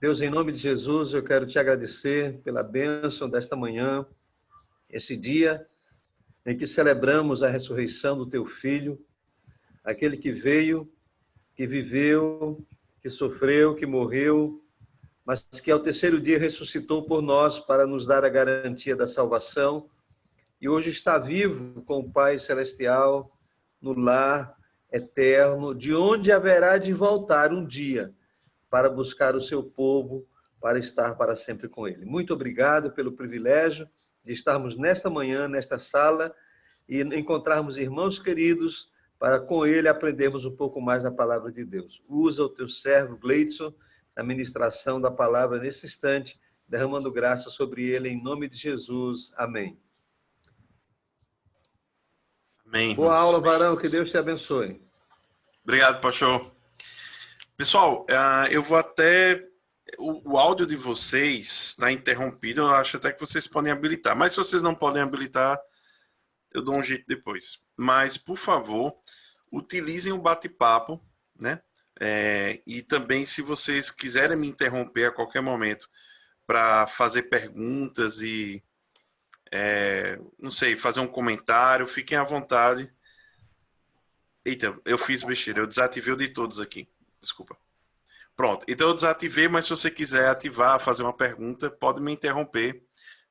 Deus, em nome de Jesus, eu quero te agradecer pela bênção desta manhã, esse dia em que celebramos a ressurreição do teu Filho, aquele que veio, que viveu, que sofreu, que morreu, mas que ao terceiro dia ressuscitou por nós para nos dar a garantia da salvação e hoje está vivo com o Pai Celestial no lar eterno, de onde haverá de voltar um dia para buscar o seu povo, para estar para sempre com ele. Muito obrigado pelo privilégio de estarmos nesta manhã, nesta sala, e encontrarmos irmãos queridos para com ele aprendermos um pouco mais da palavra de Deus. Usa o teu servo, Gleidson, na ministração da palavra nesse instante, derramando graça sobre ele, em nome de Jesus. Amém. Amém, Boa irmãos. aula, varão, que Deus te abençoe. Obrigado, pastor. Pessoal, eu vou até... O áudio de vocês está interrompido, eu acho até que vocês podem habilitar. Mas se vocês não podem habilitar, eu dou um jeito depois. Mas, por favor, utilizem o bate-papo, né? E também, se vocês quiserem me interromper a qualquer momento para fazer perguntas e, não sei, fazer um comentário, fiquem à vontade. Eita, eu fiz besteira, eu desativei o de todos aqui. Desculpa. Pronto, então eu desativei, mas se você quiser ativar, fazer uma pergunta, pode me interromper,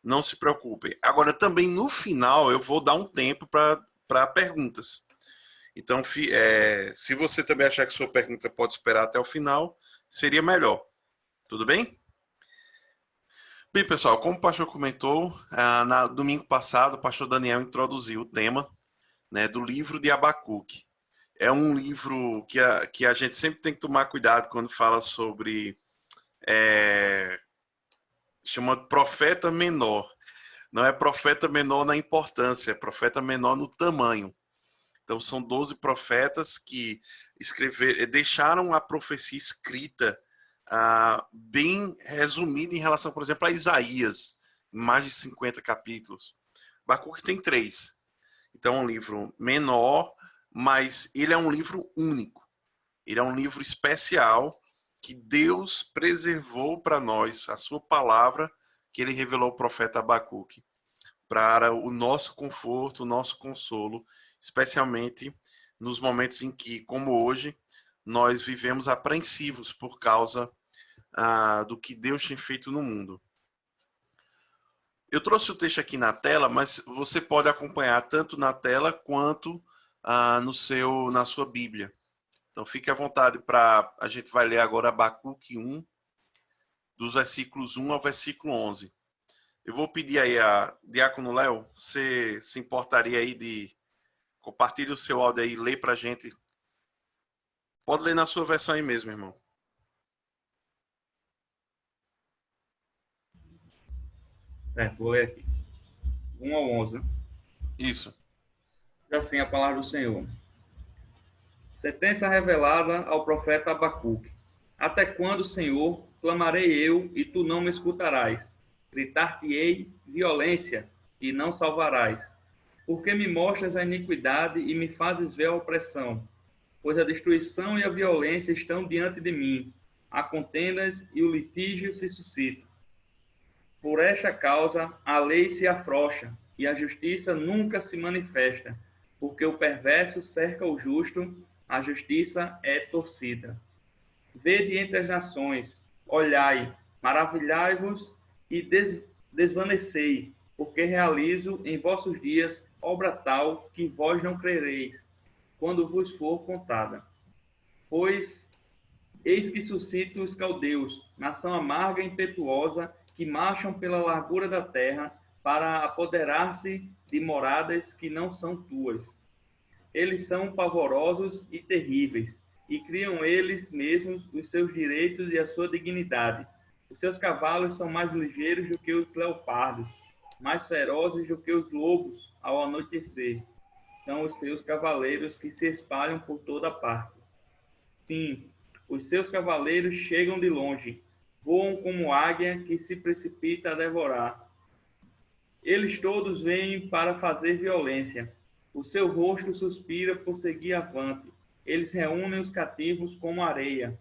não se preocupem. Agora, também no final, eu vou dar um tempo para perguntas. Então, se você também achar que sua pergunta pode esperar até o final, seria melhor. Tudo bem? Bem, pessoal, como o pastor comentou, no domingo passado, o pastor Daniel introduziu o tema, né, do livro de Abacuque. É um livro que a gente sempre tem que tomar cuidado quando fala sobre... chama profeta menor. Não é profeta menor na importância, é profeta menor no tamanho. Então, são 12 profetas que deixaram a profecia escrita bem resumida em relação, por exemplo, a Isaías, em mais de 50 capítulos. Abacuque tem 3. Então, é um livro menor, mas ele é um livro único. Ele é um livro especial que Deus preservou para nós, a sua palavra, que ele revelou ao profeta Abacuque, para o nosso conforto, o nosso consolo, especialmente nos momentos em que, como hoje, nós vivemos apreensivos por causa do que Deus tem feito no mundo. Eu trouxe o texto aqui na tela, mas você pode acompanhar tanto na tela quanto na sua Bíblia. Então fique à vontade a gente vai ler agora Abacuque 1, dos versículos 1 ao versículo 11. Eu vou pedir aí a Diácono Léo, você se importaria aí de compartilhar o seu áudio aí e ler para a gente? Pode ler na sua versão aí mesmo, irmão. Certo, vou ler aqui. 1 ao 11, né? Isso. Assim a palavra do Senhor. Sentença revelada ao profeta Abacuque. Até quando, Senhor, clamarei eu e tu não me escutarás? Gritar-te-ei violência e não salvarás. Porque me mostras a iniquidade e me fazes ver a opressão? Pois a destruição e a violência estão diante de mim. Há contendas e o litígio se suscita. Por esta causa, a lei se afrouxa e a justiça nunca se manifesta, porque o perverso cerca o justo, a justiça é torcida. Vede entre as nações, olhai, maravilhai-vos e desvanecei, porque realizo em vossos dias obra tal que vós não crereis, quando vos for contada. Pois eis que suscito os caldeus, nação amarga e impetuosa, que marcham pela largura da terra para apoderar-se de moradas que não são tuas. Eles são pavorosos e terríveis, e criam eles mesmos os seus direitos e a sua dignidade. Os seus cavalos são mais ligeiros do que os leopardos, mais ferozes do que os lobos ao anoitecer. São os seus cavaleiros que se espalham por toda parte. Sim, os seus cavaleiros chegam de longe, voam como águia que se precipita a devorar. Eles todos vêm para fazer violência. O seu rosto suspira por seguir avante. Eles reúnem os cativos como areia.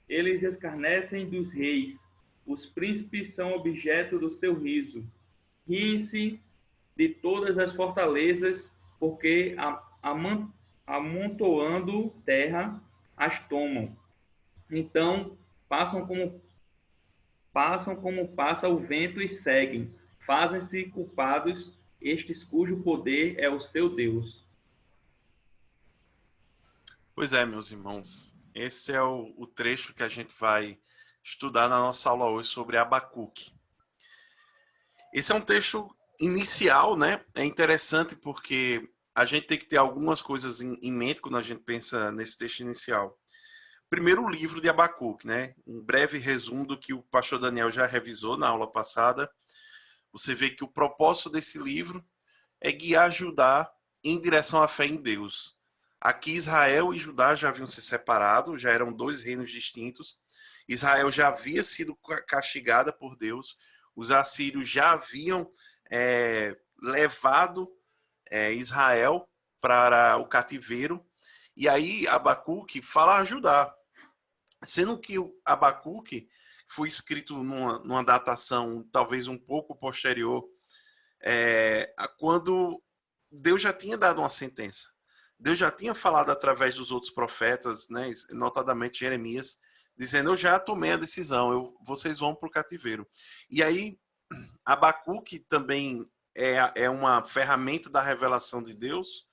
Eles escarnecem dos reis, Os príncipes são objeto do seu riso. Riem-se de todas as fortalezas, porque amontoando terra as tomam. Então passam como passa o vento e seguem. Fazem-se culpados estes cujo poder é o seu Deus. Pois é, meus irmãos. Esse é o trecho que a gente vai estudar na nossa aula hoje sobre Abacuque. Esse é um texto inicial, né? É interessante porque a gente tem que ter algumas coisas em mente quando a gente pensa nesse texto inicial. Primeiro, o livro de Abacuque, né? Um breve resumo do que o pastor Daniel já revisou na aula passada. Você vê que o propósito desse livro é guiar Judá em direção à fé em Deus. Aqui Israel e Judá já haviam se separado, já eram dois reinos distintos. Israel já havia sido castigada por Deus. Os assírios já haviam levado Israel para o cativeiro. E aí Abacuque fala a Judá. Sendo que o Abacuque foi escrito numa datação talvez um pouco posterior, quando Deus já tinha dado uma sentença. Deus já tinha falado através dos outros profetas, né, notadamente Jeremias, dizendo: eu já tomei a decisão, vocês vão para o cativeiro. E aí Abacuque também é uma ferramenta da revelação de Deus,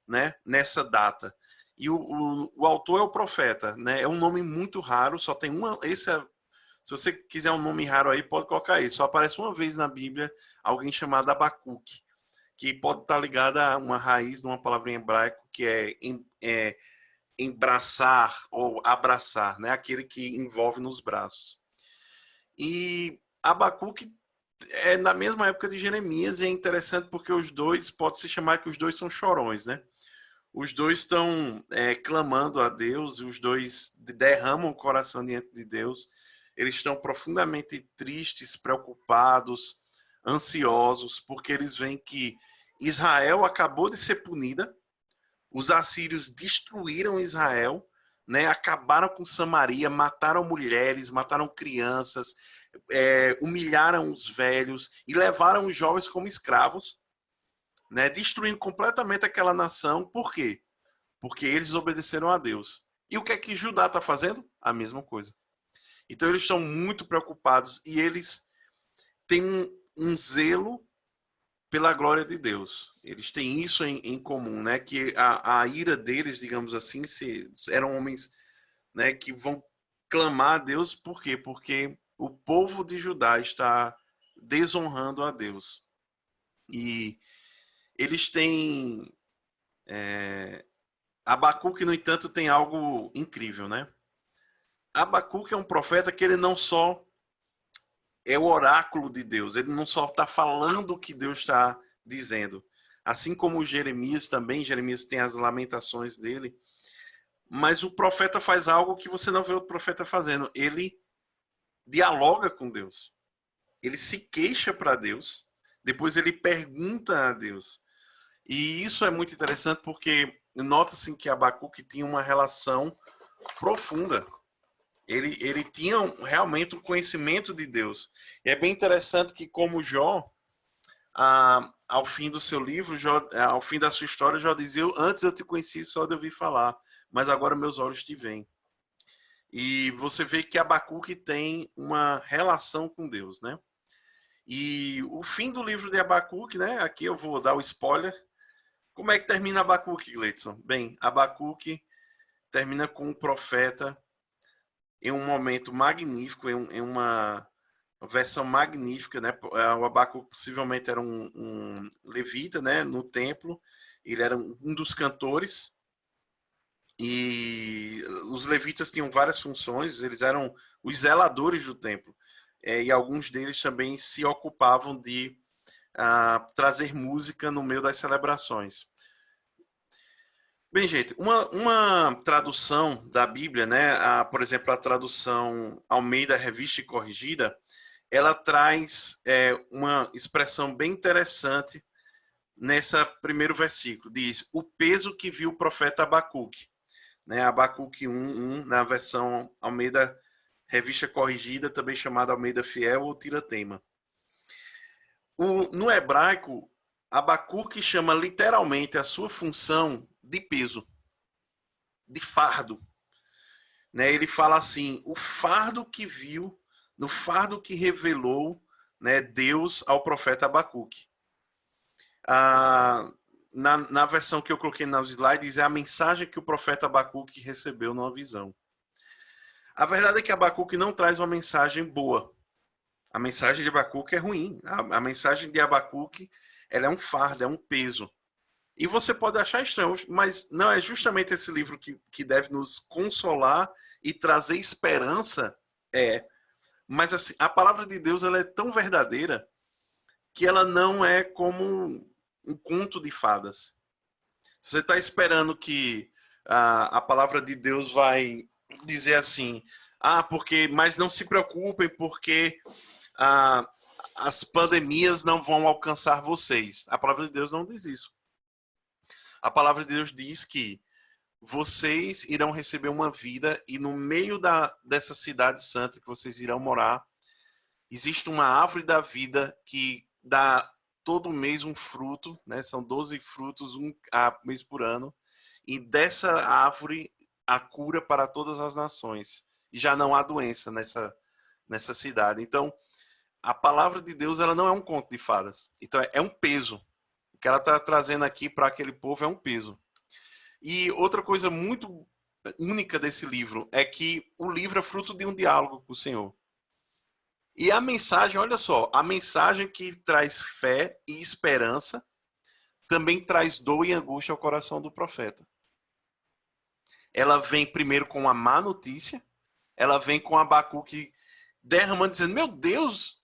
né, nessa data. E o autor é o profeta, né? É um nome muito raro, só tem uma. Se você quiser um nome raro aí, pode colocar isso. Só aparece uma vez na Bíblia alguém chamado Abacuque, que pode estar ligado a uma raiz de uma palavra em hebraico que é embraçar ou abraçar, né? Aquele que envolve nos braços. E Abacuque é na mesma época de Jeremias, e é interessante porque os dois, pode-se chamar que os dois são chorões, né? Os dois estão clamando a Deus, os dois derramam o coração diante de Deus, eles estão profundamente tristes, preocupados, ansiosos, porque eles veem que Israel acabou de ser punida, os assírios destruíram Israel, né, acabaram com Samaria, mataram mulheres, mataram crianças, humilharam os velhos e levaram os jovens como escravos, né, destruindo completamente aquela nação. Por quê? Porque eles obedeceram a Deus. E o que é que Judá está fazendo? A mesma coisa. Então eles estão muito preocupados e eles têm um zelo pela glória de Deus. Eles têm isso em comum, né? Que a ira deles, digamos assim, eram homens, né, que vão clamar a Deus. Por quê? Porque o povo de Judá está desonrando a Deus. E eles têm... Abacuque, no entanto, tem algo incrível, né? Abacuque é um profeta que ele não só é o oráculo de Deus, ele não só está falando o que Deus está dizendo. Assim como Jeremias também, Jeremias tem as lamentações dele, mas o profeta faz algo que você não vê o profeta fazendo. Ele dialoga com Deus. Ele se queixa para Deus, depois ele pergunta a Deus. E isso é muito interessante porque nota-se que Abacuque tinha uma relação profunda. Ele tinha realmente um conhecimento de Deus. E é bem interessante que, como Jó, ao fim do seu livro, ao fim da sua história, Jó dizia: antes eu te conheci só de ouvir falar, mas agora meus olhos te veem. E você vê que Abacuque tem uma relação com Deus, né? E o fim do livro de Abacuque, né? Aqui eu vou dar o spoiler. Como é que termina Abacuque, Gleidson? Bem, Abacuque termina com o profeta em um momento magnífico, em uma versão magnífica, né? O Abacuque possivelmente era um levita, né? No templo, ele era um dos cantores, e os levitas tinham várias funções, eles eram os zeladores do templo, e alguns deles também se ocupavam de trazer música no meio das celebrações. Bem, gente, uma tradução da Bíblia, né, por exemplo, a tradução Almeida Revista e Corrigida, ela traz uma expressão bem interessante nesse primeiro versículo. Diz: o peso que viu o profeta Abacuque. Né, Abacuque 1:1, na versão Almeida revista corrigida, também chamada Almeida Fiel ou Tiratema. No hebraico, Abacuque chama literalmente a sua função de peso, de fardo. Né? Ele fala assim, o fardo que viu, no fardo que revelou, né, Deus ao profeta Abacuque. Na versão que eu coloquei nos slides, é a mensagem que o profeta Abacuque recebeu numa visão. A verdade é que Abacuque não traz uma mensagem boa. A mensagem de Abacuque é ruim. A mensagem de Abacuque, ela é um fardo, é um peso. E você pode achar estranho, mas não é justamente esse livro que deve nos consolar e trazer esperança? Mas assim, a palavra de Deus, ela é tão verdadeira que ela não é como um conto de fadas. Você está esperando que a palavra de Deus vai dizer assim, mas não se preocupem, porque as pandemias não vão alcançar vocês. A palavra de Deus não diz isso. A palavra de Deus diz que vocês irão receber uma vida e no meio dessa cidade santa que vocês irão morar, existe uma árvore da vida que dá todo mês um fruto, né? São 12 frutos, um mês por ano. E dessa árvore, a cura para todas as nações. E já não há doença nessa cidade. Então, a palavra de Deus, ela não é um conto de fadas. Então, é um peso. O que ela está trazendo aqui para aquele povo é um peso. E outra coisa muito única desse livro é que o livro é fruto de um diálogo com o Senhor. E a mensagem, olha só, a mensagem que traz fé e esperança também traz dor e angústia ao coração do profeta. Ela vem primeiro com a má notícia, ela vem com Abacuque derramando, dizendo, meu Deus,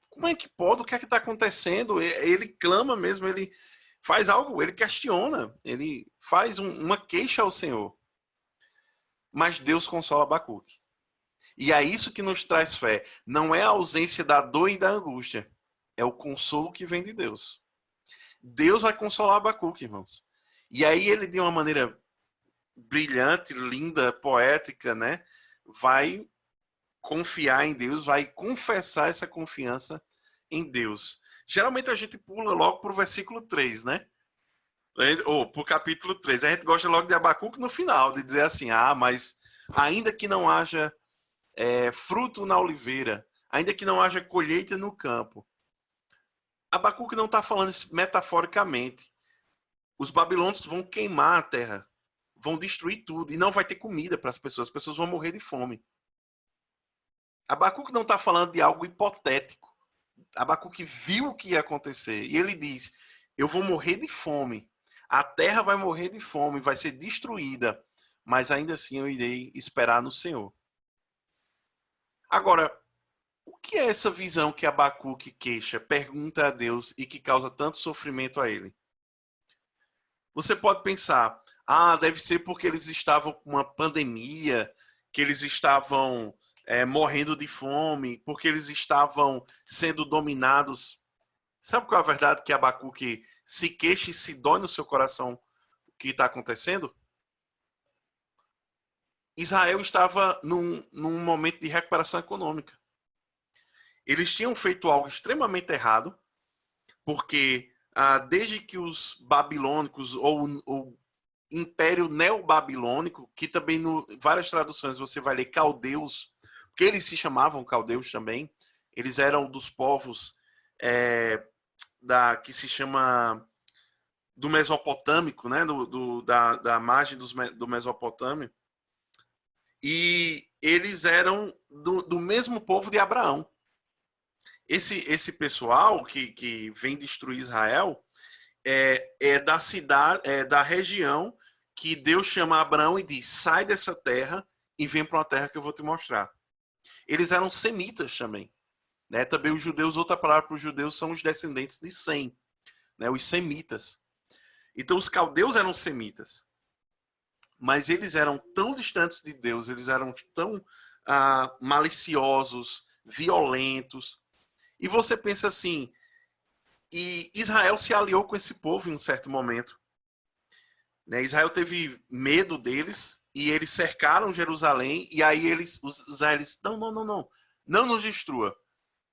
como é que pode? O que é que está acontecendo? Ele clama mesmo, ele faz algo, ele questiona, ele faz uma queixa ao Senhor. Mas Deus consola Abacuque. E é isso que nos traz fé. Não é a ausência da dor e da angústia. É o consolo que vem de Deus. Deus vai consolar Abacuque, irmãos. E aí ele, de uma maneira brilhante, linda, poética, né? Vai confiar em Deus, vai confessar essa confiança em Deus. Geralmente a gente pula logo para o versículo 3, né? Ou para o capítulo 3. A gente gosta logo de Abacuque no final, de dizer assim, mas ainda que não haja fruto na oliveira, ainda que não haja colheita no campo. Abacuque não está falando isso metaforicamente. Os babilônios vão queimar a terra, vão destruir tudo, e não vai ter comida para as pessoas vão morrer de fome. Abacuque não está falando de algo hipotético. Abacuque viu o que ia acontecer, e ele diz, eu vou morrer de fome, a terra vai morrer de fome, vai ser destruída, mas ainda assim eu irei esperar no Senhor. Agora, o que é essa visão que Abacuque queixa, pergunta a Deus e que causa tanto sofrimento a ele? Você pode pensar, deve ser porque eles estavam com uma pandemia, que eles estavam morrendo de fome, porque eles estavam sendo dominados. Sabe qual é a verdade? Que Abacuque se queixa e se dói no seu coração o que está acontecendo? Israel estava num momento de recuperação econômica. Eles tinham feito algo extremamente errado, porque desde que os babilônicos, ou o Império Neobabilônico, que também em várias traduções você vai ler caldeus, porque eles se chamavam caldeus também, eles eram dos povos que se chama do Mesopotâmico, né? da margem do Mesopotâmio. E eles eram do mesmo povo de Abraão. Esse pessoal que vem destruir Israel é da cidade, da região que Deus chama Abraão e diz, sai dessa terra e vem para uma terra que eu vou te mostrar. Eles eram semitas também. Né? Também os judeus, outra palavra para os judeus são os descendentes de Sem, né? Os semitas. Então os caldeus eram semitas. Mas eles eram tão distantes de Deus, eles eram tão maliciosos, violentos. E você pensa assim, e Israel se aliou com esse povo em um certo momento. Né? Israel teve medo deles, e eles cercaram Jerusalém, e aí os israelitas, não nos destrua,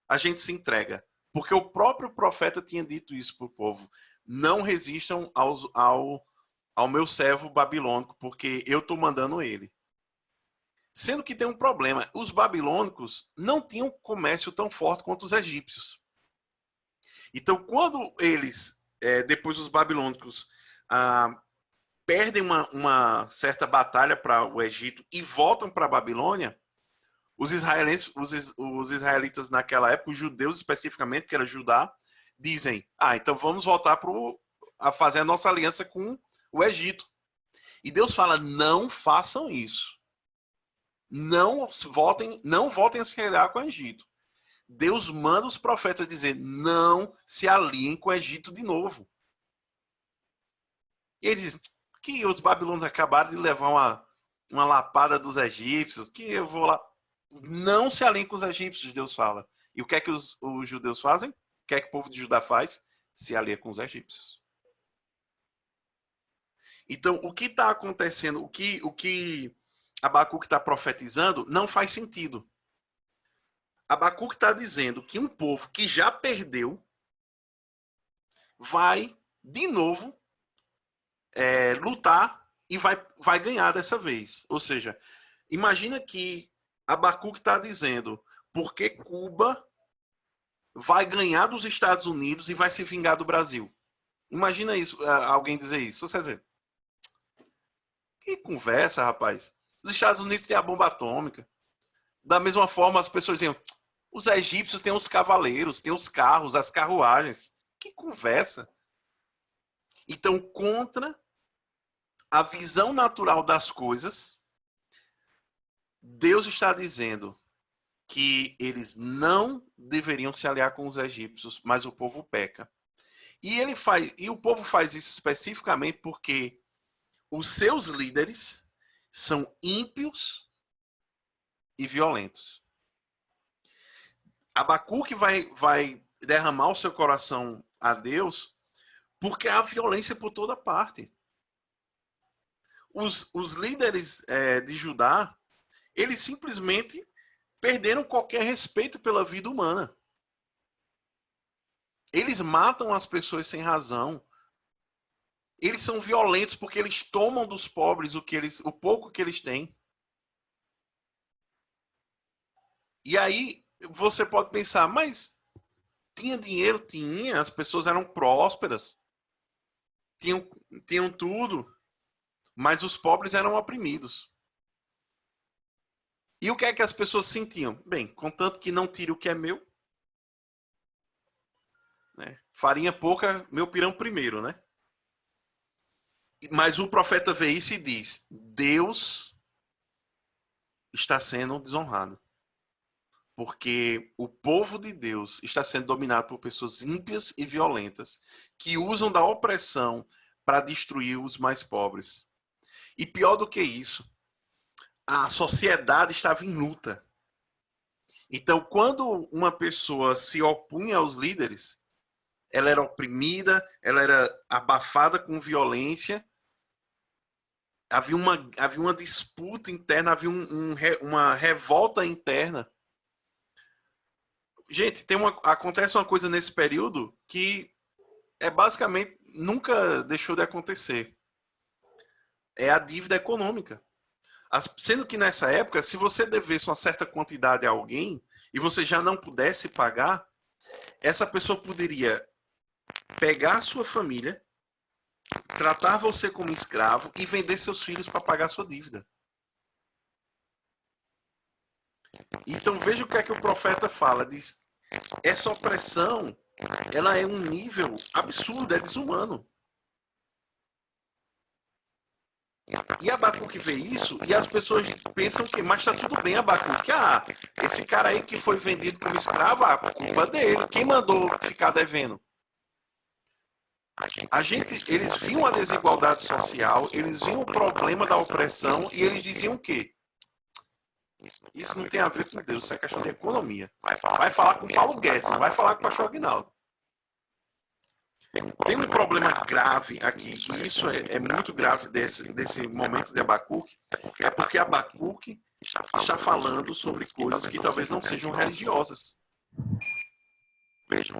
a gente se entrega. Porque o próprio profeta tinha dito isso para o povo, não resistam ao meu servo babilônico, porque eu estou mandando ele. Sendo que tem um problema, os babilônicos não tinham comércio tão forte quanto os egípcios. Então, quando eles, depois os babilônicos, perdem uma certa batalha para o Egito e voltam para a Babilônia, os israelitas naquela época, os judeus especificamente, que era Judá, dizem, então vamos voltar a fazer a nossa aliança com o Egito. E Deus fala, não façam isso. Não voltem a se aliar com o Egito. Deus manda os profetas dizer, não se aliem com o Egito de novo. E ele diz que os babilônios acabaram de levar uma lapada dos egípcios, que eu vou lá. Não se aliem com os egípcios, Deus fala. E o que é que os judeus fazem? O que é que o povo de Judá faz? Se alia com os egípcios. Então, o que está acontecendo, o que Abacuque está profetizando, não faz sentido. Abacuque está dizendo que um povo que já perdeu vai, de novo, lutar e vai ganhar dessa vez. Ou seja, imagina que Abacuque está dizendo porque Cuba vai ganhar dos Estados Unidos e vai se vingar do Brasil. Imagina isso, alguém dizer isso. Você dizer, que conversa, rapaz. Os Estados Unidos têm a bomba atômica. Da mesma forma, as pessoas diziam, os egípcios têm os cavaleiros, têm os carros, as carruagens. Que conversa. Então, contra a visão natural das coisas, Deus está dizendo que eles não deveriam se aliar com os egípcios, mas o povo peca. E o povo faz isso especificamente porque os seus líderes são ímpios e violentos. Abacuque vai derramar o seu coração a Deus porque há violência por toda parte. Os líderes de Judá, eles simplesmente perderam qualquer respeito pela vida humana. Eles matam as pessoas sem razão. Eles são violentos porque eles tomam dos pobres o pouco que eles têm. E aí você pode pensar, mas tinha dinheiro? Tinha. As pessoas eram prósperas. Tinham tudo. Mas os pobres eram oprimidos. E o que é que as pessoas sentiam? Bem, contanto que não tire o que é meu. Né? Farinha pouca, meu pirão primeiro, né? Mas o profeta vê isso e diz, Deus está sendo desonrado. Porque o povo de Deus está sendo dominado por pessoas ímpias e violentas que usam da opressão para destruir os mais pobres. E pior do que isso, a sociedade estava em luta. Então, quando uma pessoa se opunha aos líderes, ela era oprimida, ela era abafada com violência, havia uma disputa interna, havia uma revolta interna. Gente, acontece uma coisa nesse período que basicamente nunca deixou de acontecer. É a dívida econômica. Sendo que nessa época, se você devesse uma certa quantidade a alguém e você já não pudesse pagar, essa pessoa poderia pegar a sua família, tratar você como escravo e vender seus filhos para pagar sua dívida. Então veja o que é que o profeta fala. Diz, essa opressão, ela é um nível absurdo, é desumano. E Abacuque vê isso e as pessoas pensam que, mas está tudo bem, Abacuque. Esse cara aí que foi vendido como escravo, a culpa dele. Quem mandou ficar devendo? Eles viam a desigualdade social, eles viam o problema da opressão e eles diziam o quê? Isso não tem a ver com Deus, isso é questão de economia. Vai falar com Paulo Guedes, não vai falar com o pastor Aguinaldo. Tem um problema grave aqui, que isso é muito grave desse momento de Abacuque, é porque Abacuque está falando sobre coisas que talvez não sejam religiosas. Vejam,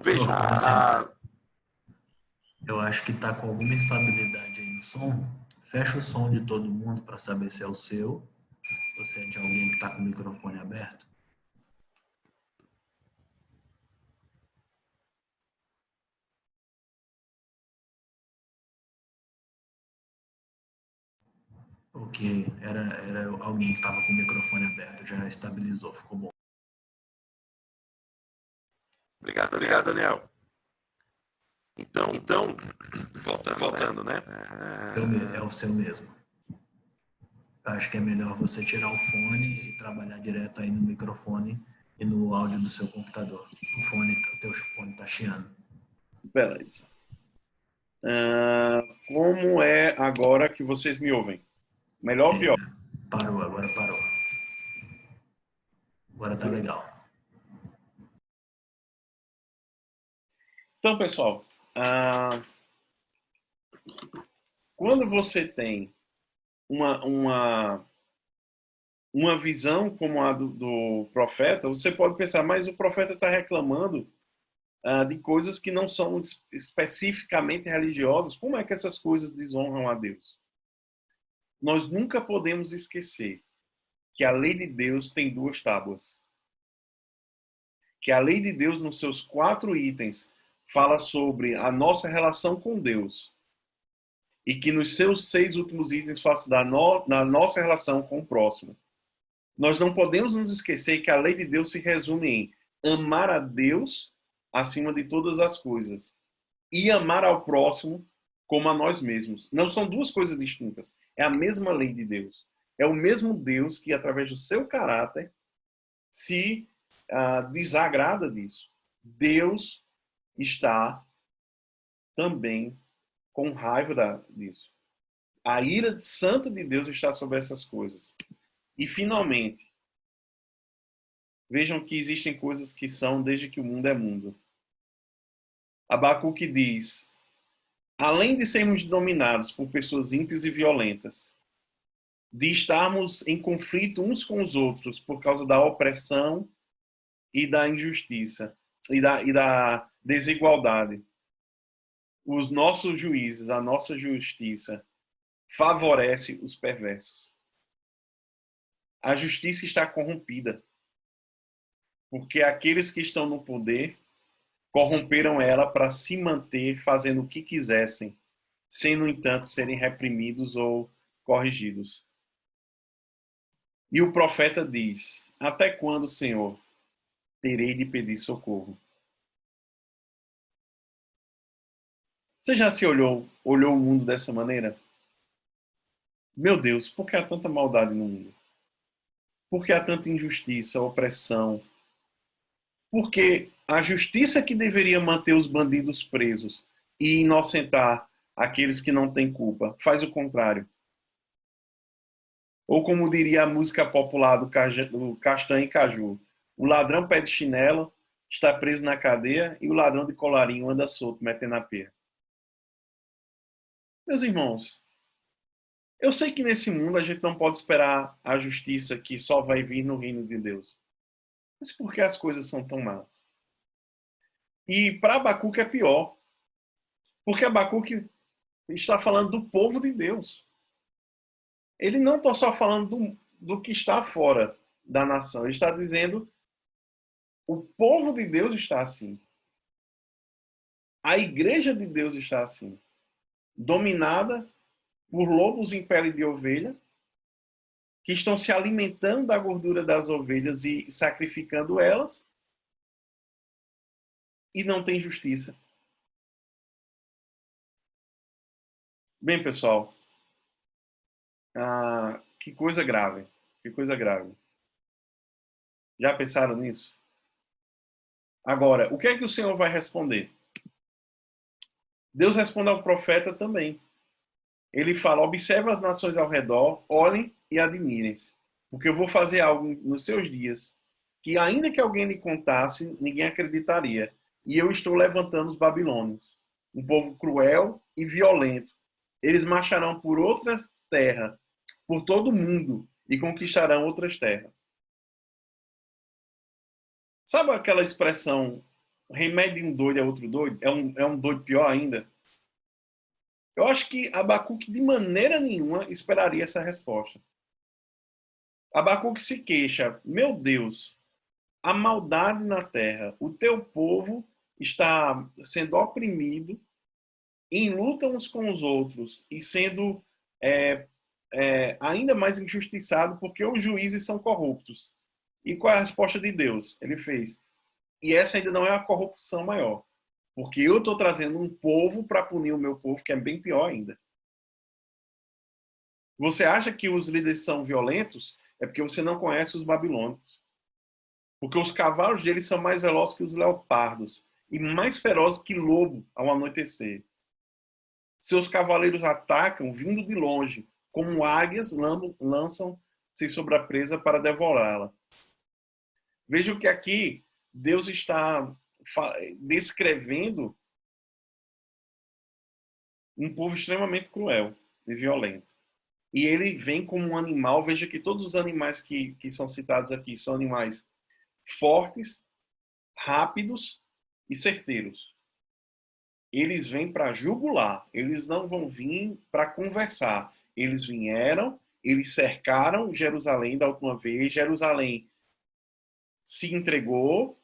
eu acho que está com alguma instabilidade aí no som. Fecha o som de todo mundo para saber se é o seu ou se é de alguém que está com o microfone aberto. Ok, era alguém que estava com o microfone aberto, já estabilizou, ficou bom. Obrigado, Daniel. Então voltando, né? É o seu mesmo. Eu acho que é melhor você tirar o fone e trabalhar direto aí no microfone e no áudio do seu computador. O teu fone tá chiando. Beleza. Como é agora que vocês me ouvem? Melhor ou pior? Agora parou. Agora tá legal. Então, pessoal, quando você tem uma visão como a do profeta, você pode pensar, mas o profeta está reclamando de coisas que não são especificamente religiosas. Como é que essas coisas desonram a Deus? Nós nunca podemos esquecer que a lei de Deus tem 2 tábuas. Que a lei de Deus, nos seus 4 itens, fala sobre a nossa relação com Deus. E que nos seus 6 últimos itens fala na nossa relação com o próximo. Nós não podemos nos esquecer que a lei de Deus se resume em amar a Deus acima de todas as coisas e amar ao próximo como a nós mesmos. Não são 2 coisas distintas. É a mesma lei de Deus. É o mesmo Deus que, através do seu caráter, se desagrada disso. Deus está também com raiva disso. A ira santa de Deus está sobre essas coisas. E, finalmente, vejam que existem coisas que são desde que o mundo é mundo. Abacuque diz, além de sermos dominados por pessoas ímpias e violentas, de estarmos em conflito uns com os outros por causa da opressão e da injustiça e da desigualdade, os nossos juízes, a nossa justiça, favorece os perversos. A justiça está corrompida, porque aqueles que estão no poder corromperam ela para se manter fazendo o que quisessem, sem, no entanto, serem reprimidos ou corrigidos. E o profeta diz, até quando, Senhor, terei de pedir socorro? Você já se olhou o mundo dessa maneira? Meu Deus, por que há tanta maldade no mundo? Por que há tanta injustiça, opressão? Porque a justiça que deveria manter os bandidos presos e inocentar aqueles que não têm culpa faz o contrário. Ou como diria a música popular do Castanho e Caju, o ladrão pé de chinelo está preso na cadeia e o ladrão de colarinho anda solto, metendo a pé. Meus irmãos, eu sei que nesse mundo a gente não pode esperar a justiça que só vai vir no reino de Deus. Mas por que as coisas são tão más? E para Abacuque é pior. Porque Abacuque está falando do povo de Deus. Ele não está só falando do que está fora da nação. Ele está dizendo o povo de Deus está assim. A igreja de Deus está assim. Dominada por lobos em pele de ovelha, que estão se alimentando da gordura das ovelhas e sacrificando elas, e não tem justiça. Bem, pessoal, que coisa grave, que coisa grave. Já pensaram nisso? Agora, o que é que o Senhor vai responder? Deus responde ao profeta também. Ele fala, observe as nações ao redor, olhem e admirem-se, porque eu vou fazer algo nos seus dias, que ainda que alguém lhe contasse, ninguém acreditaria. E eu estou levantando os babilônios. um povo cruel e violento. Eles marcharão por outra terra, por todo o mundo, e conquistarão outras terras. Sabe aquela expressão, remédio de um doido é outro doido? É um doido pior ainda? Eu acho que Abacuque, de maneira nenhuma, esperaria essa resposta. Abacuque se queixa, meu Deus, a maldade na terra, o teu povo está sendo oprimido, em luta uns com os outros e sendo ainda mais injustiçado porque os juízes são corruptos. E qual é a resposta de Deus? Ele fez, e essa ainda não é a corrupção maior, porque eu estou trazendo um povo para punir o meu povo, que é bem pior ainda. Você acha que os líderes são violentos? É porque você não conhece os babilônicos. Porque os cavalos deles são mais velozes que os leopardos e mais ferozes que lobo ao anoitecer. Seus cavaleiros atacam vindo de longe, como águias lançam-se sobre a presa para devorá-la. Veja que aqui Deus está descrevendo um povo extremamente cruel e violento. E ele vem como um animal. Veja que todos os animais que são citados aqui são animais fortes, rápidos e certeiros. Eles vêm para jugular, eles não vão vir para conversar. Eles vieram, eles cercaram Jerusalém da última vez, Jerusalém se entregou,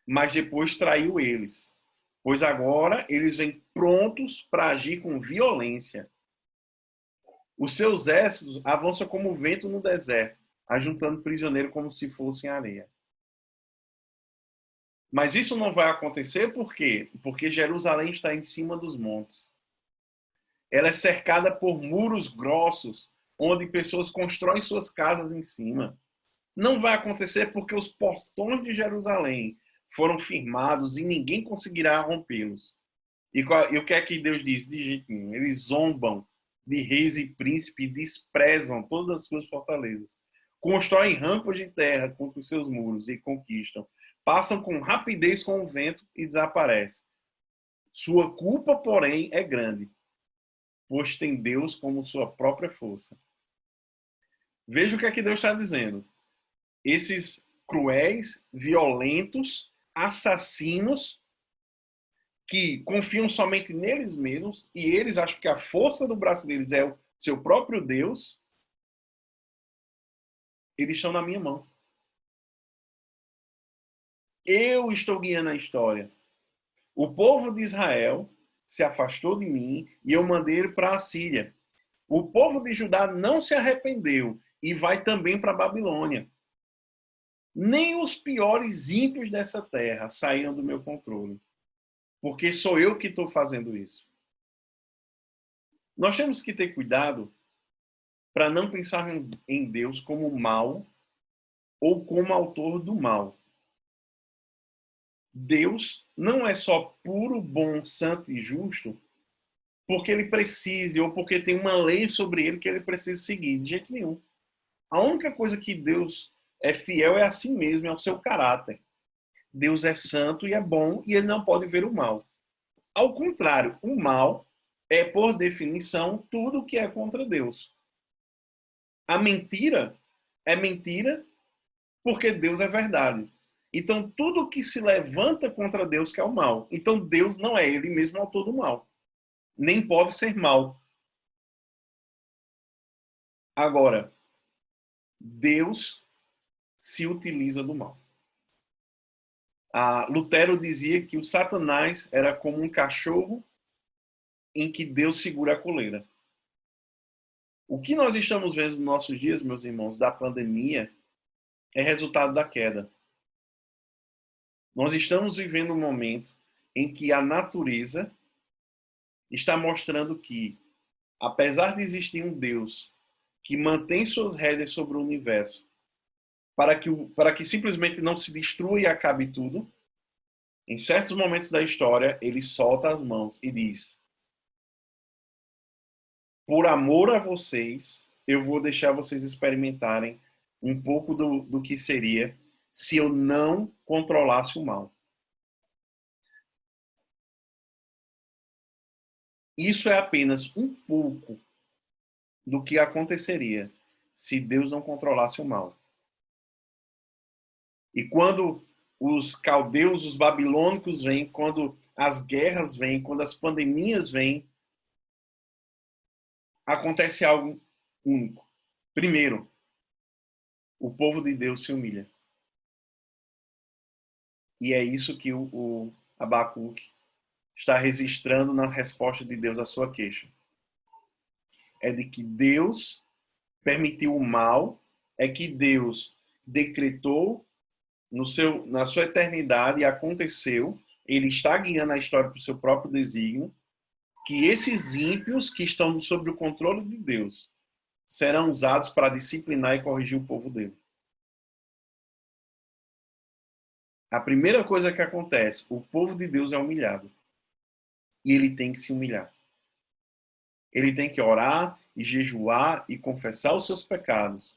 mas depois traiu eles. Pois agora eles vêm prontos para agir com violência. Os seus exércitos avançam como o vento no deserto, ajuntando prisioneiros como se fossem areia. Mas isso não vai acontecer por quê? Porque Jerusalém está em cima dos montes. Ela é cercada por muros grossos, onde pessoas constroem suas casas em cima. Não vai acontecer porque os portões de Jerusalém foram firmados e ninguém conseguirá rompê-los. E o que é que Deus diz? De jeito nenhum. Eles zombam de reis e príncipes e desprezam todas as suas fortalezas. Constroem rampas de terra contra os seus muros e conquistam. Passam com rapidez com o vento e desaparecem. Sua culpa, porém, é grande, pois tem Deus como sua própria força. Veja o que é que Deus está dizendo. Esses cruéis, violentos, assassinos, que confiam somente neles mesmos, e eles acham que a força do braço deles é o seu próprio Deus, eles estão na minha mão. Eu estou guiando a história. O povo de Israel se afastou de mim e eu mandei ele para a Síria. O povo de Judá não se arrependeu e vai também para a Babilônia. Nem os piores ímpios dessa terra saíram do meu controle, porque sou eu que estou fazendo isso. Nós temos que ter cuidado para não pensar em Deus como mal ou como autor do mal. Deus não é só puro, bom, santo e justo porque ele precise ou porque tem uma lei sobre ele que ele precisa seguir. De jeito nenhum. A única coisa que Deus é fiel é a si mesmo, é ao seu caráter. Deus é santo e é bom e ele não pode ver o mal. Ao contrário, o mal é, por definição, tudo que é contra Deus. A mentira é mentira porque Deus é verdade. Então, tudo que se levanta contra Deus que é o mal. Então, Deus não é ele mesmo autor do mal. Nem pode ser mal. Agora, Deus se utiliza do mal. Lutero dizia que o Satanás era como um cachorro em que Deus segura a coleira. O que nós estamos vendo nos nossos dias, meus irmãos, da pandemia, é resultado da queda. Nós estamos vivendo um momento em que a natureza está mostrando que, apesar de existir um Deus que mantém suas rédeas sobre o universo, para que simplesmente não se destrua e acabe tudo, em certos momentos da história, ele solta as mãos e diz: por amor a vocês, eu vou deixar vocês experimentarem um pouco do que seria se eu não controlasse o mal. Isso é apenas um pouco do que aconteceria se Deus não controlasse o mal. E quando os caldeus, os babilônicos vêm, quando as guerras vêm, quando as pandemias vêm, acontece algo único. Primeiro, o povo de Deus se humilha. E é isso que o Abacuque está registrando na resposta de Deus à sua queixa. É de que Deus permitiu o mal, é que Deus decretou na sua eternidade e aconteceu, ele está guiando a história para o seu próprio desígnio, que esses ímpios que estão sob o controle de Deus serão usados para disciplinar e corrigir o povo dele. A primeira coisa que acontece, o povo de Deus é humilhado. E ele tem que se humilhar. Ele tem que orar e jejuar e confessar os seus pecados.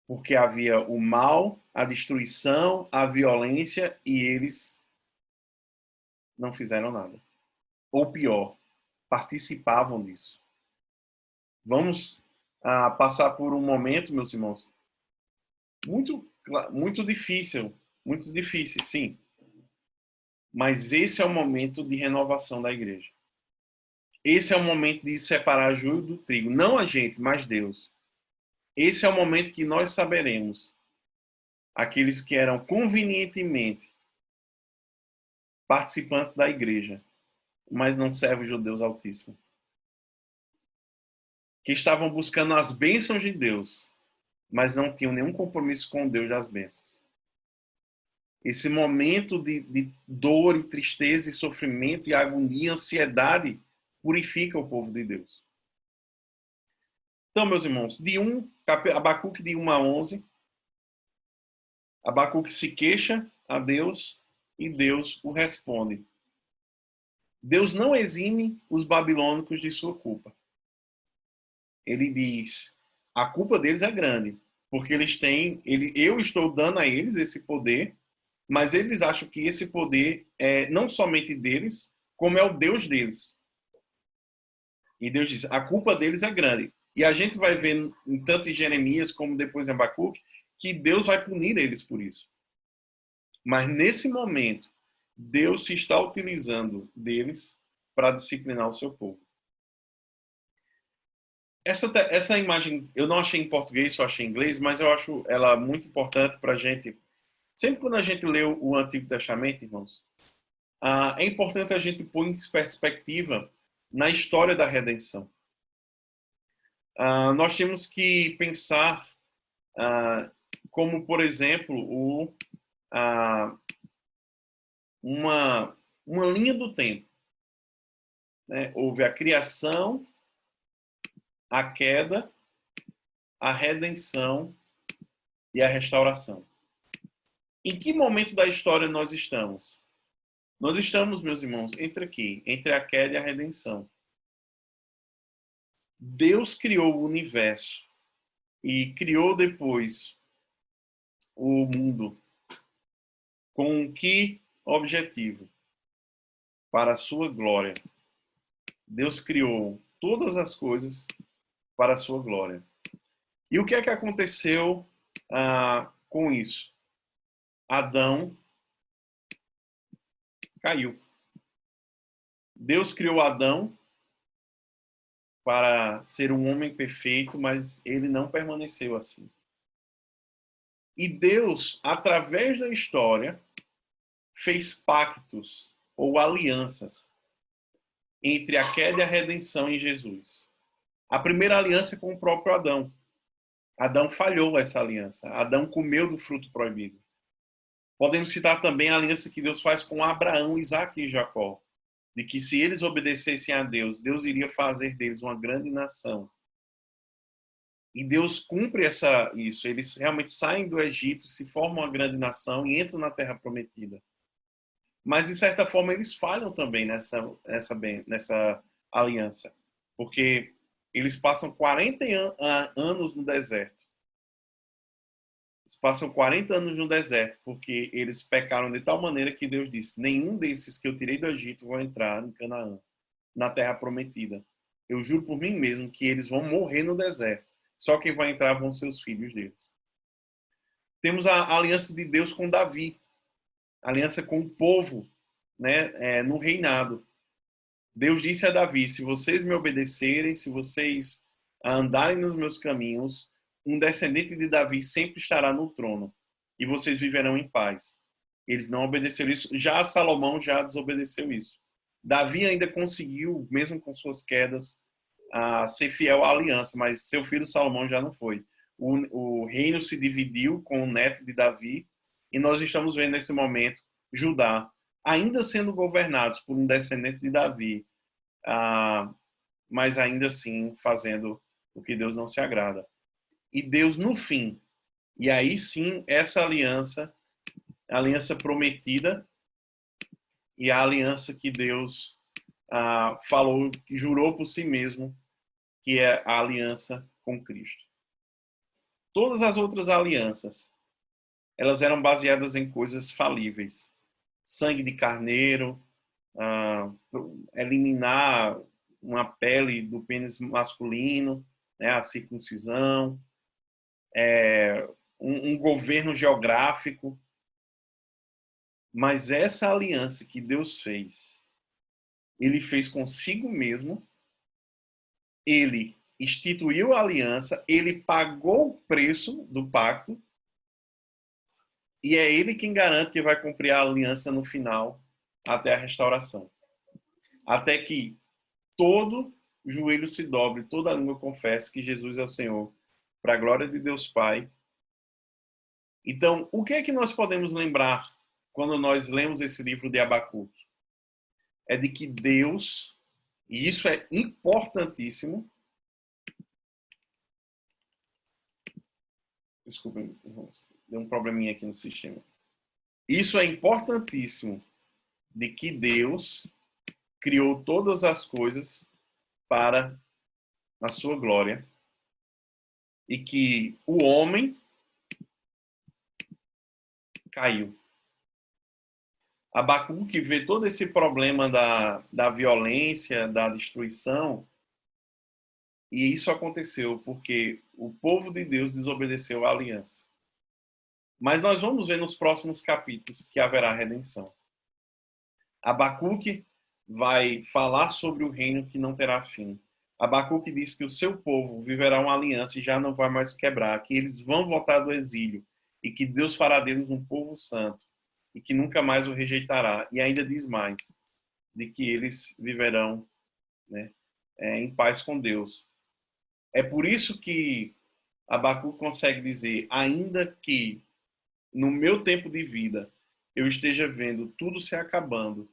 Porque havia o mal, a destruição, a violência e eles não fizeram nada. Ou pior, participavam disso. Vamos passar por um momento, meus irmãos, muito difícil, sim. Mas esse é o momento de renovação da igreja. Esse é o momento de separar joio do trigo. Não a gente, mas Deus. Esse é o momento que nós saberemos aqueles que eram convenientemente participantes da igreja, mas não servem o Deus Altíssimo. Que estavam buscando as bênçãos de Deus, mas não tinham nenhum compromisso com Deus das bênçãos. Esse momento de dor e tristeza e sofrimento e agonia, ansiedade, purifica o povo de Deus. Então, meus irmãos, Abacuque de 1 a 11, Abacuque se queixa a Deus e Deus o responde. Deus não exime os babilônicos de sua culpa. Ele diz, a culpa deles é grande, porque eu estou dando a eles esse poder, mas eles acham que esse poder é não somente deles, como é o Deus deles. E Deus diz, a culpa deles é grande. E a gente vai ver, tanto em Jeremias como depois em Abacuque, que Deus vai punir eles por isso. Mas nesse momento, Deus se está utilizando deles para disciplinar o seu povo. Essa imagem, eu não achei em português, só achei em inglês, mas eu acho ela muito importante para a gente. Sempre quando a gente lê o Antigo Testamento, irmãos, é importante a gente pôr em perspectiva na história da redenção. Nós temos que pensar como, por exemplo, uma linha do tempo. Né? Houve a criação, a queda, a redenção e a restauração. Em que momento da história nós estamos? Nós estamos, meus irmãos, entre a queda e a redenção. Deus criou o universo e criou depois o mundo com que objetivo? Para a sua glória. Deus criou todas as coisas para a sua glória. E o que é que aconteceu com isso? Adão caiu. Deus criou Adão para ser um homem perfeito, mas ele não permaneceu assim. E Deus, através da história, fez pactos ou alianças entre a queda e a redenção em Jesus. A primeira aliança é com o próprio Adão. Adão falhou essa aliança. Adão comeu do fruto proibido. Podemos citar também a aliança que Deus faz com Abraão, Isaque e Jacó, de que se eles obedecessem a Deus, Deus iria fazer deles uma grande nação. E Deus cumpre isso. Eles realmente saem do Egito, se formam uma grande nação e entram na Terra Prometida. Mas, de certa forma, eles falham também nessa aliança. Porque eles passam 40 anos no deserto, Eles passam 40 anos no deserto, porque eles pecaram de tal maneira que Deus disse: nenhum desses que eu tirei do Egito vão entrar em Canaã, na terra prometida. Eu juro por mim mesmo que eles vão morrer no deserto. Só quem vai entrar vão ser os filhos deles. Temos a aliança de Deus com Davi, a aliança com o povo, né, no reinado. Deus disse a Davi: se vocês me obedecerem, se vocês andarem nos meus caminhos, um descendente de Davi sempre estará no trono e vocês viverão em paz. Eles não obedeceram isso. Já Salomão já desobedeceu isso. Davi ainda conseguiu, mesmo com suas quedas, ser fiel à aliança, mas seu filho Salomão já não foi. O reino se dividiu com o neto de Davi e nós estamos vendo nesse momento Judá ainda sendo governados por um descendente de Davi, mas ainda assim fazendo o que Deus não se agrada. E Deus no fim, e aí sim essa aliança, a aliança prometida e a aliança que Deus falou, que jurou por si mesmo, que é a aliança com Cristo. Todas as outras alianças, elas eram baseadas em coisas falíveis. Sangue de carneiro, eliminar uma pele do pênis masculino, né, a circuncisão, um governo geográfico. Mas essa aliança que Deus fez, ele fez consigo mesmo, ele instituiu a aliança, ele pagou o preço do pacto, e é ele quem garante que vai cumprir a aliança no final, até a restauração. Até que todo joelho se dobre, toda língua confesse que Jesus é o Senhor, para a glória de Deus Pai. Então, o que é que nós podemos lembrar quando nós lemos esse livro de Abacuque? É de que Deus, e isso é importantíssimo. Desculpem, deu um probleminha aqui no sistema. Isso é importantíssimo, de que Deus criou todas as coisas para a sua glória e que o homem caiu. Abacuque vê todo esse problema da violência, da destruição, e isso aconteceu porque o povo de Deus desobedeceu à aliança. Mas nós vamos ver nos próximos capítulos que haverá redenção. Abacuque vai falar sobre o reino que não terá fim. Abacuque diz que o seu povo viverá uma aliança e já não vai mais quebrar, que eles vão voltar do exílio e que Deus fará deles um povo santo e que nunca mais o rejeitará. E ainda diz mais, de que eles viverão, né, em paz com Deus. É por isso que Abacuque consegue dizer: ainda que no meu tempo de vida eu esteja vendo tudo se acabando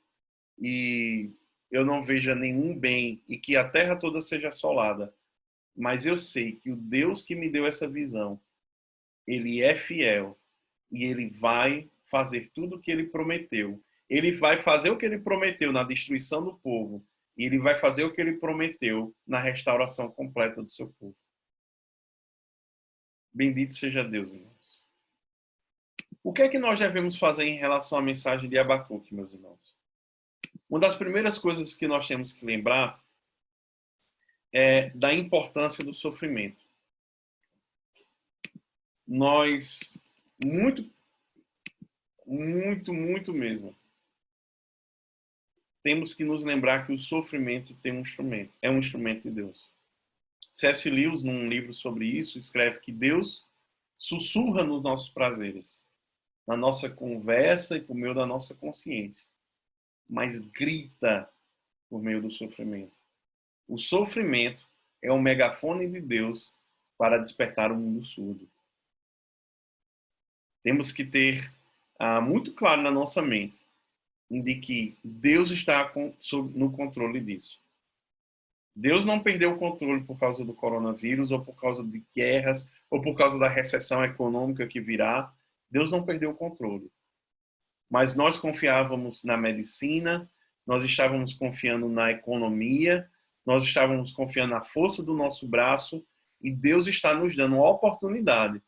e eu não veja nenhum bem e que a terra toda seja assolada, mas eu sei que o Deus que me deu essa visão, ele é fiel e ele vai fazer tudo o que ele prometeu. Ele vai fazer o que ele prometeu na destruição do povo e ele vai fazer o que ele prometeu na restauração completa do seu povo. Bendito seja Deus, irmãos. O que é que nós devemos fazer em relação à mensagem de Abacuque, meus irmãos? Uma das primeiras coisas que nós temos que lembrar é da importância do sofrimento. Nós, muito mesmo, temos que nos lembrar que o sofrimento é um instrumento de Deus. C.S. Lewis, num livro sobre isso, escreve que Deus sussurra nos nossos prazeres, na nossa conversa e por meio da nossa consciência, mas grita por meio do sofrimento. O sofrimento é um megafone de Deus para despertar o mundo surdo. Temos que ter muito claro na nossa mente de que Deus está no controle disso. Deus não perdeu o controle por causa do coronavírus, ou por causa de guerras, ou por causa da recessão econômica que virá. Deus não perdeu o controle. Mas nós confiávamos na medicina, nós estávamos confiando na economia, nós estávamos confiando na força do nosso braço, e Deus está nos dando uma oportunidade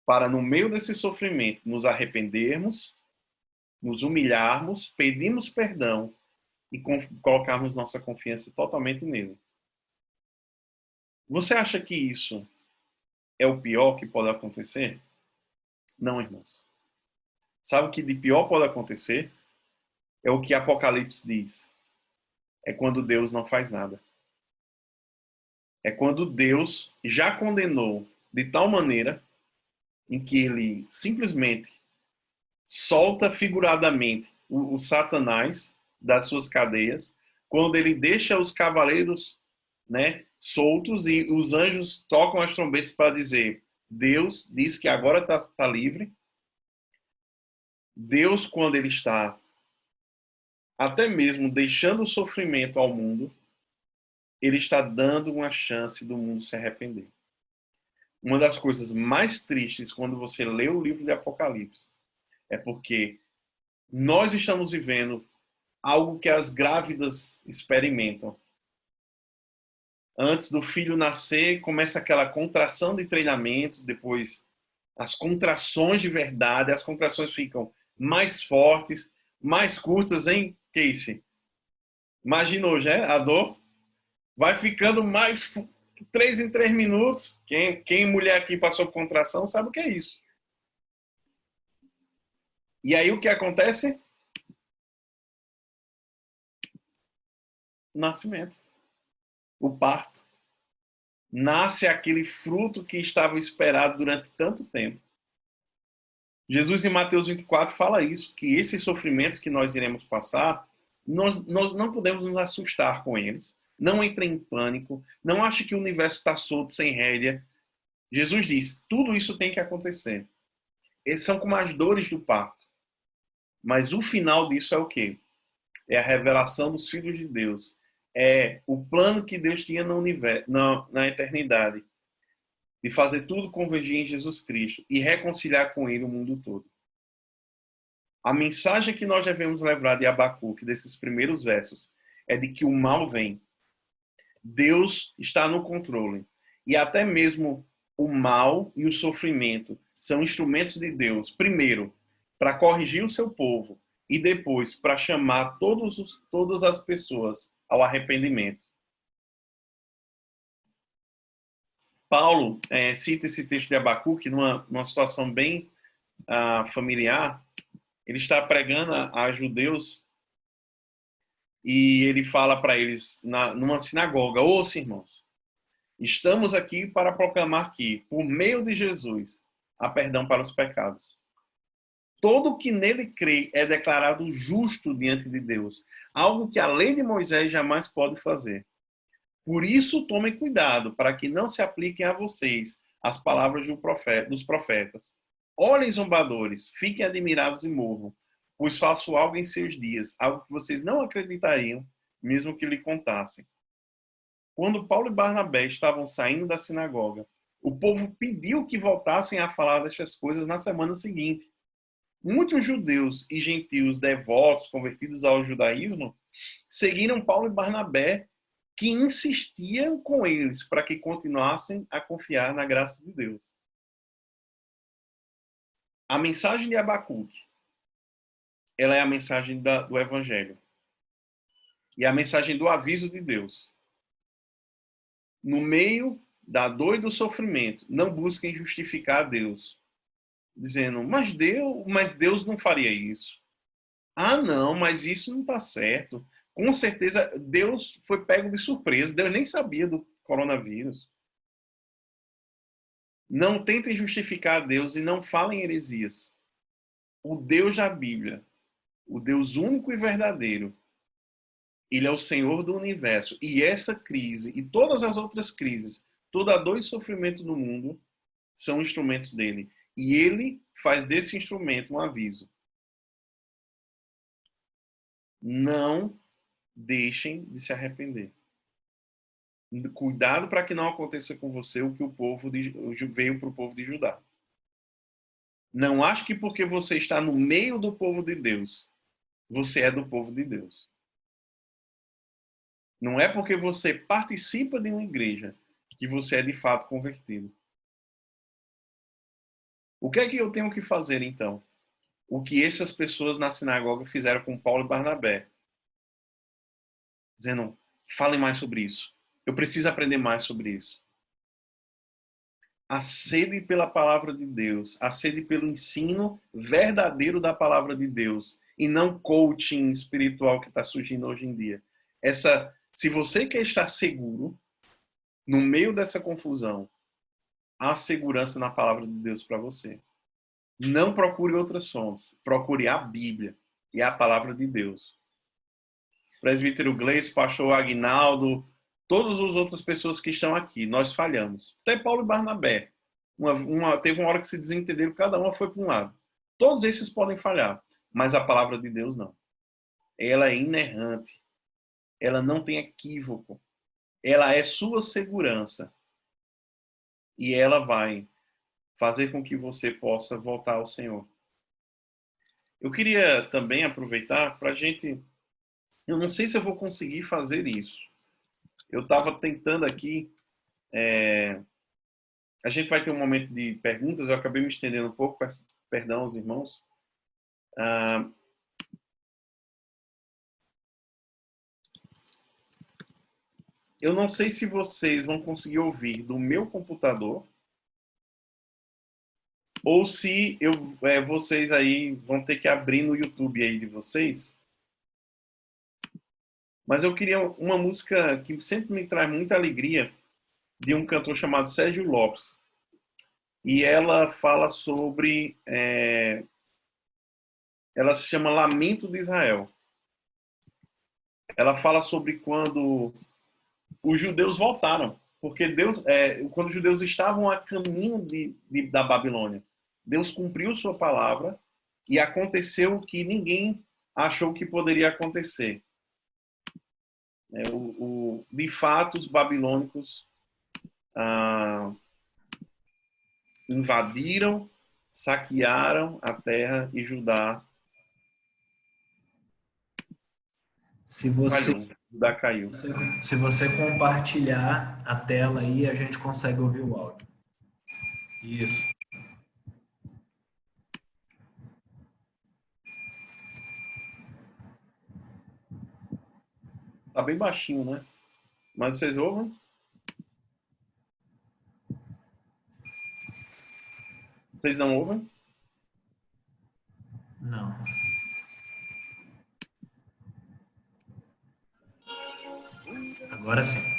para no meio desse sofrimento nos arrependermos, nos humilharmos, pedirmos perdão e colocarmos nossa confiança totalmente nele. Você acha que isso é o pior que pode acontecer? Não, irmãos. Sabe o que de pior pode acontecer? É o que Apocalipse diz. É quando Deus não faz nada. É quando Deus já condenou de tal maneira em que ele simplesmente solta figuradamente o Satanás das suas cadeias, quando ele deixa os cavaleiros, né, soltos e os anjos tocam as trombetas para dizer: Deus diz que agora está livre. Deus, quando ele está até mesmo deixando o sofrimento ao mundo, ele está dando uma chance do mundo se arrepender. Uma das coisas mais tristes quando você lê o livro de Apocalipse é porque nós estamos vivendo algo que as grávidas experimentam. Antes do filho nascer, começa aquela contração de treinamento, depois as contrações de verdade, as contrações ficam mais fortes, mais curtas, hein, Casey? Imaginou, já? A dor vai ficando mais 3 em 3 minutos. Quem mulher aqui passou por contração sabe o que é isso. E aí o que acontece? O nascimento. O parto. Nasce aquele fruto que estava esperado durante tanto tempo. Jesus em Mateus 24 fala isso, que esses sofrimentos que nós iremos passar, nós não podemos nos assustar com eles. Não entre em pânico. Não ache que o universo está solto, sem rédea. Jesus diz, tudo isso tem que acontecer. Eles são como as dores do parto. Mas o final disso é o quê? É a revelação dos filhos de Deus. É o plano que Deus tinha no universo, na eternidade. De fazer tudo convergir em Jesus Cristo e reconciliar com Ele o mundo todo. A mensagem que nós devemos levar de Abacuque, desses primeiros versos, é de que o mal vem. Deus está no controle. E até mesmo o mal e o sofrimento são instrumentos de Deus, primeiro, para corrigir o seu povo, e depois para chamar todas as pessoas ao arrependimento. Paulo cita esse texto de Abacuque numa situação bem familiar. Ele está pregando a judeus e ele fala para eles numa sinagoga: ouça, irmãos, estamos aqui para proclamar que, por meio de Jesus, há perdão para os pecados. Todo que nele crê é declarado justo diante de Deus, algo que a lei de Moisés jamais pode fazer. Por isso, tomem cuidado, para que não se apliquem a vocês as palavras dos profetas. Olhem, zombadores, fiquem admirados e morram, pois faço algo em seus dias, algo que vocês não acreditariam, mesmo que lhe contassem. Quando Paulo e Barnabé estavam saindo da sinagoga, o povo pediu que voltassem a falar destas coisas na semana seguinte. Muitos judeus e gentios devotos, convertidos ao judaísmo, seguiram Paulo e Barnabé, que insistiam com eles para que continuassem a confiar na graça de Deus. A mensagem de Abacuque, ela é a mensagem do Evangelho. E a mensagem do aviso de Deus. No meio da dor e do sofrimento, não busquem justificar Deus, dizendo, mas Deus não faria isso. Ah, não, mas isso não está certo. Com certeza, Deus foi pego de surpresa. Deus nem sabia do coronavírus. Não tentem justificar Deus e não falem heresias. O Deus da Bíblia, o Deus único e verdadeiro, Ele é o Senhor do universo. E essa crise e todas as outras crises, toda a dor e sofrimento no mundo, são instrumentos dele. E ele faz desse instrumento um aviso. Não deixem de se arrepender. Cuidado para que não aconteça com você o que o povo veio para o povo de Judá. Não ache que porque você está no meio do povo de Deus, você é do povo de Deus. Não é porque você participa de uma igreja que você é de fato convertido. O que é que eu tenho que fazer, então? O que essas pessoas na sinagoga fizeram com Paulo e Barnabé. Dizendo, falem mais sobre isso. Eu preciso aprender mais sobre isso. A sede pela palavra de Deus, a sede pelo ensino verdadeiro da palavra de Deus, e não coaching espiritual que está surgindo hoje em dia. Se você quer estar seguro, no meio dessa confusão, há segurança na palavra de Deus para você. Não procure outras fontes, procure a Bíblia e a palavra de Deus. Presbítero Gleice, pastor Aguinaldo, todas as outras pessoas que estão aqui, nós falhamos. Até Paulo e Barnabé. Teve uma hora que se desentenderam, cada uma foi para um lado. Todos esses podem falhar, mas a palavra de Deus não. Ela é inerrante. Ela não tem equívoco. Ela é sua segurança. E ela vai fazer com que você possa voltar ao Senhor. Eu queria também aproveitar para a gente... Eu não sei se eu vou conseguir fazer isso. Eu estava tentando aqui... A gente vai ter um momento de perguntas. Eu acabei me estendendo um pouco. Perdão aos irmãos. Eu não sei se vocês vão conseguir ouvir do meu computador ou se vocês aí vão ter que abrir no YouTube aí de vocês. Mas eu queria uma música que sempre me traz muita alegria, de um cantor chamado Sérgio Lopes. E ela fala sobre... ela se chama Lamento de Israel. Ela fala sobre quando os judeus voltaram. Porque Deus, quando os judeus estavam a caminho da Babilônia, Deus cumpriu sua palavra e aconteceu o que ninguém achou que poderia acontecer. De fato, os babilônicos invadiram, saquearam a terra e Judá Judá caiu. Se você compartilhar a tela aí, a gente consegue ouvir o áudio. Isso. Tá bem baixinho, né? Mas vocês ouvem? Vocês não ouvem? Não. Agora sim.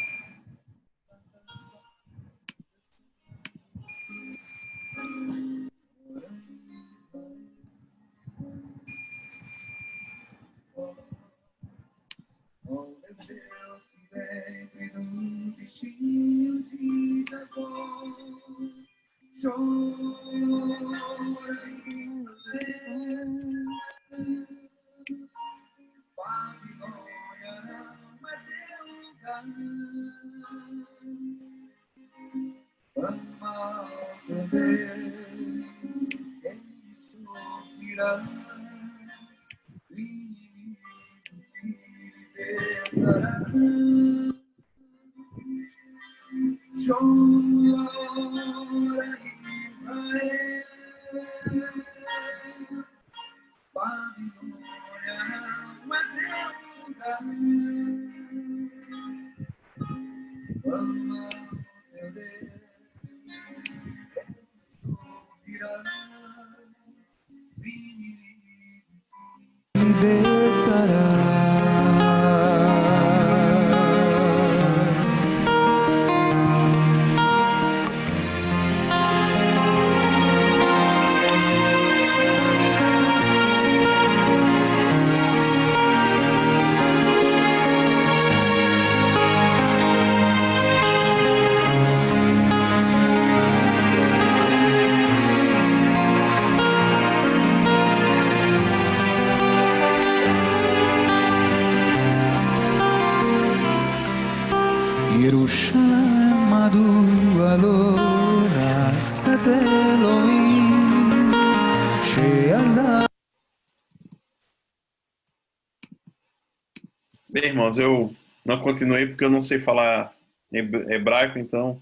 Bem, irmãos, eu não continuei porque eu não sei falar hebraico, então...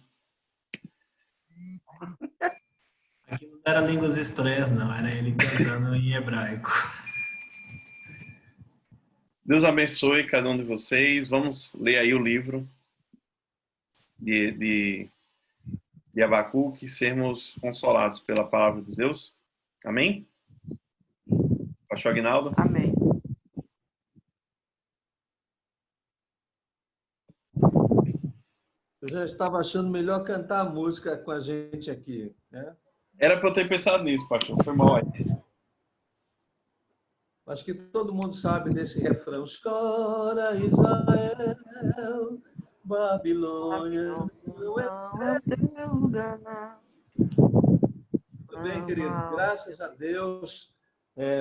era línguas estranhas, não. Era ele cantando em hebraico. Deus abençoe cada um de vocês. Vamos ler aí o livro de Abacuque e sermos consolados pela palavra de Deus. Amém? Pastor Aguinaldo? Amém. Eu já estava achando melhor cantar a música com a gente aqui, né? Era para eu ter pensado nisso, pastor. Foi mal aí. Acho que todo mundo sabe desse refrão. Chora, Israel, Babilônia não é teu lugar. Muito bem, querido. Graças a Deus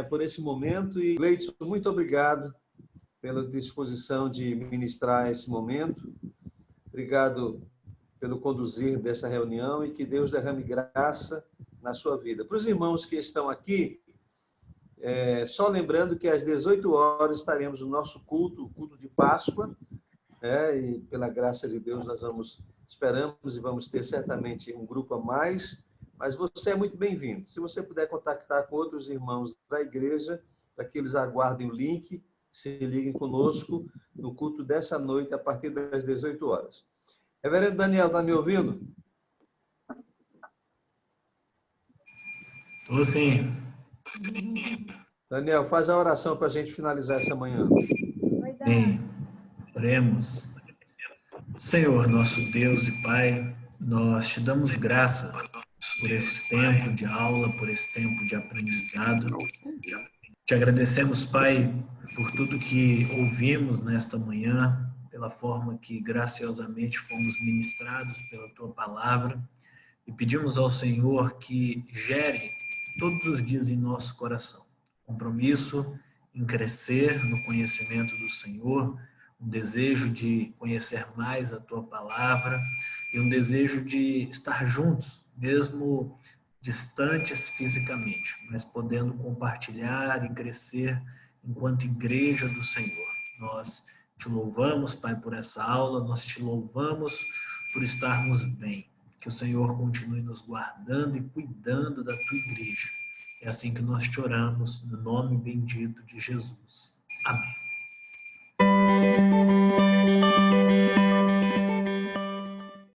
por esse momento. E, Gleidson, muito obrigado pela disposição de ministrar esse momento. Obrigado pelo conduzir dessa reunião e que Deus derrame graça na sua vida. Para os irmãos que estão aqui, só lembrando que às 18 horas estaremos no nosso culto, o culto de Páscoa, e pela graça de Deus nós esperamos e vamos ter certamente um grupo a mais, mas você é muito bem-vindo. Se você puder contactar com outros irmãos da igreja, para que eles aguardem o link, se liguem conosco no culto dessa noite, a partir das 18 horas. Reverendo Daniel, está me ouvindo? Estou sim. Daniel, faz a oração para a gente finalizar essa manhã. Bem, oremos. Senhor, nosso Deus e Pai, nós te damos graça por esse tempo de aula, por esse tempo de aprendizado. Te agradecemos, Pai, por tudo que ouvimos nesta manhã, pela forma que graciosamente fomos ministrados pela Tua palavra, e pedimos ao Senhor que gere todos os dias em nosso coração compromisso em crescer no conhecimento do Senhor, um desejo de conhecer mais a Tua palavra e um desejo de estar juntos, mesmo distantes fisicamente, mas podendo compartilhar e crescer enquanto igreja do Senhor. Nós te louvamos, Pai, por essa aula, nós te louvamos por estarmos bem. Que o Senhor continue nos guardando e cuidando da Tua igreja. É assim que nós te oramos, no nome bendito de Jesus. Amém.